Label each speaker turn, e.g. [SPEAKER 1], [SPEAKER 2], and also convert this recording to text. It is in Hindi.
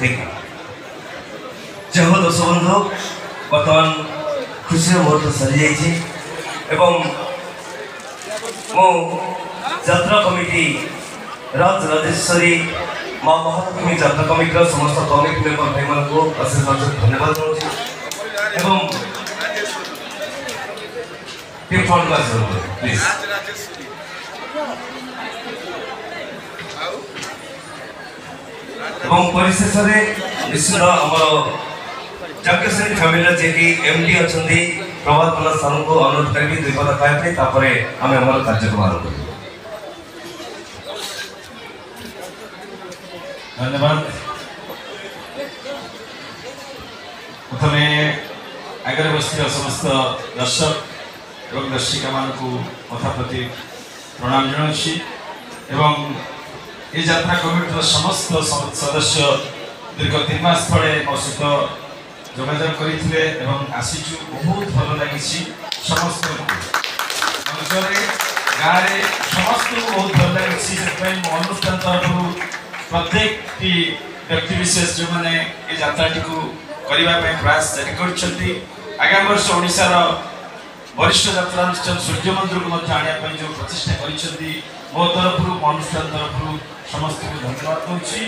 [SPEAKER 1] देखा जय हो दर्शक बंधु बर्तमान खुशी मुहूर्त सरी जाइए मो यात्रा कमिटी राजेश्वरी माँ महालक्ष्मी यात्रा कमिटी समस्त कमिटी मेम्बर भाई मान को अशेष अशेष धन्यवाद दूँ प्लीज परिशेष निश्चित आम जाग्ञश्रेणी फैमिली जे कि एमडी अच्छा प्रभात प्रहलाद साहू को अनुरोध करी दुई पद कहते आम आम कार्यक्रम आरंभ कर
[SPEAKER 2] धन्यवाद प्रथम आगे बसि समस्त दर्शक एवं दर्शिका मानक मथा प्रति प्रणाम जनाऊँगी एवं ये यात्रा कमिटी समस्त सदस्य दीर्घ 3 मास तले मो सहित जोगाजोग करते आसीचु बहुत भल लगी समस्त अंचल गाँव समस्त बहुत भल लगी अनुष्ठान तरफ प्रत्येक व्यक्ति विशेष जो मैंने ये यात्रा करने प्रयास जारी कर आगामी वर्ष ओडिशार वरिष्ठ यात्रानुष्ठान सूर्य मंदिर को आने जो प्रचेषा कर मो तरफ अनुष्ठान तरफ समस्त को धन्यवाद दूसरी।